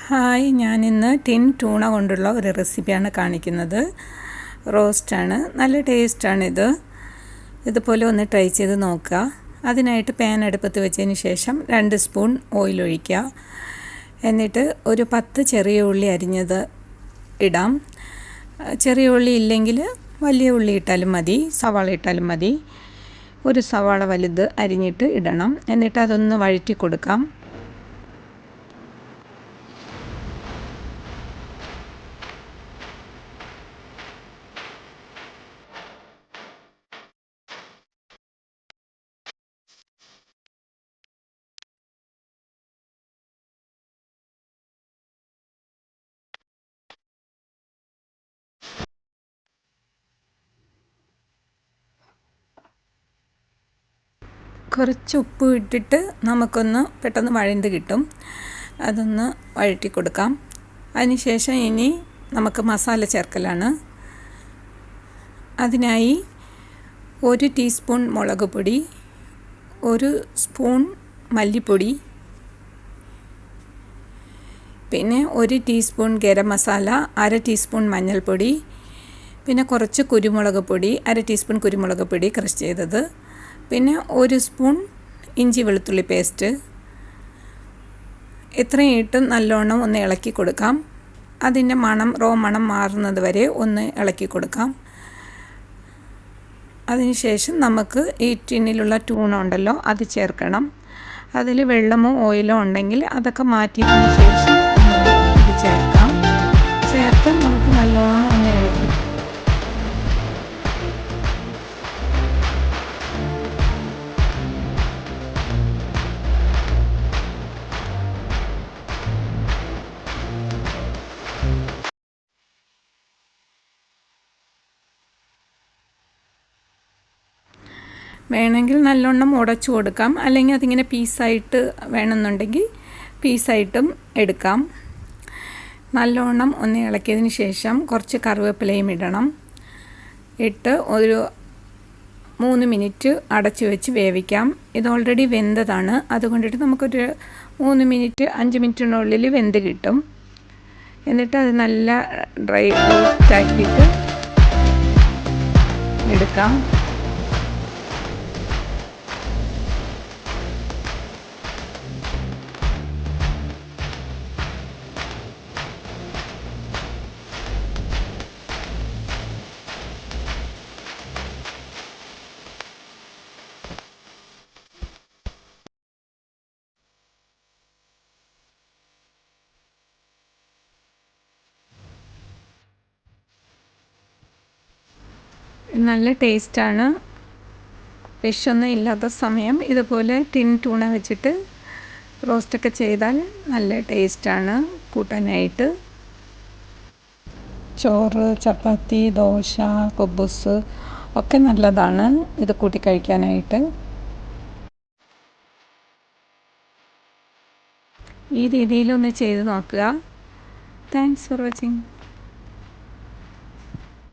Hi, ഞാനിന്ന് tin tuna കൊണ്ടുള്ള ഒരു റെസിപ്പിയാണ് കാണിക്കുന്നത്. റോസ്റ്റാണ്, നല്ല ടേസ്റ്റാണിത്. ഇതുപോലെ ഒന്ന് ട്രൈ ചെയ്ത് നോക്കുക. അതിനായിട്ട് പാൻ അടുപ്പത്ത് വെച്ചതിന് ശേഷം 2 സ്പൂൺ ഓയിൽ ഒഴിക്കുക. എന്നിട്ട് ഒരു 10 ചെറിയ ഉള്ളി അരിഞ്ഞത് ഇടാം. ചെറിയ ഉള്ളി ഇല്ലെങ്കിൽ വലിയ ഉള്ളി ഇട്ടാലും മതി, സവാള ഇട്ടാലും മതി. ഒരു സവാള വലുത് അരിഞ്ഞിട്ട് ഇടണം. എന്നിട്ട് അതൊന്ന് വഴറ്റി കൊടുക്കാം. കുറച്ച് ഉപ്പ് ഇട്ടിട്ട് നമുക്കൊന്ന് പെട്ടെന്ന് വഴണ്ട് കിട്ടും. അതൊന്ന് വഴറ്റി കൊടുക്കാം. അതിനുശേഷം ഇനി നമുക്ക് മസാല ചേർക്കലാണ്. അതിനായി 1 ടീസ്പൂൺ മുളക് പൊടി, 1 സ്പൂൺ മല്ലിപ്പൊടി, പിന്നെ 1 ടീസ്പൂൺ ഗരം മസാല, 1/2 ടീസ്പൂൺ മഞ്ഞൾപ്പൊടി, പിന്നെ കുറച്ച് കുരുമുളക് പൊടി, 1/2 ടീസ്പൂൺ കുരുമുളക് പൊടി ക്രഷ് ചെയ്തത്, പിന്നെ 1 സ്പൂൺ ഇഞ്ചി വെളുത്തുള്ളി പേസ്റ്റ്. ഇത്രയും ഇട്ട് നല്ലോണം ഒന്ന് ഇളക്കി കൊടുക്കാം. അതിൻ്റെ റോ മണം മാറുന്നത് വരെ ഒന്ന് ഇളക്കി കൊടുക്കാം. അതിനുശേഷം നമുക്ക് ഈ ടിന്നിലുള്ള ടൂണ ഉണ്ടല്ലോ, അത് ചേർക്കണം. അതിൽ വെള്ളമോ ഓയിലോ ഉണ്ടെങ്കിൽ അതൊക്കെ മാറ്റിയതിന് ശേഷം ഇത് ചേർക്കാം. ചേർത്ത് നമുക്ക് നല്ലോണം ഒന്ന് ഇളക്കി വേണമെങ്കിൽ നല്ലോണം ഉടച്ചു കൊടുക്കാം. അല്ലെങ്കിൽ അതിങ്ങനെ പീസായിട്ട് വേണമെന്നുണ്ടെങ്കിൽ പീസായിട്ടും എടുക്കാം. നല്ലോണം ഒന്ന് ഇളക്കിയതിന് ശേഷം കുറച്ച് കറിവേപ്പിലയും ഇടണം. ഇട്ട് ഒരു 3 മിനിറ്റ് അടച്ചു വെച്ച് വേവിക്കാം. ഇത് ഓൾറെഡി വെന്തതാണ്, അതുകൊണ്ടിട്ട് നമുക്കൊരു 3 മിനിറ്റ് 5 മിനിറ്റിനുള്ളിൽ വെന്ത് കിട്ടും. എന്നിട്ട് അത് നല്ല ഡ്രൈ റോസ്റ്റാക്കിയിട്ട് എടുക്കാം. നല്ല ടേസ്റ്റാണ്. ഫിഷൊന്നും ഇല്ലാത്ത സമയം ഇതുപോലെ ടിൻ ടൂണ വെച്ചിട്ട് റോസ്റ്റൊക്കെ ചെയ്താൽ നല്ല ടേസ്റ്റാണ് കൂട്ടാനായിട്ട്. ചോറ്, ചപ്പാത്തി, ദോശ, കുബൂസ് ഒക്കെ നല്ലതാണ് ഇത് കൂട്ടി കഴിക്കാനായിട്ട്. ഈ രീതിയിലൊന്ന് ചെയ്ത് നോക്കുക. Thanks for watching.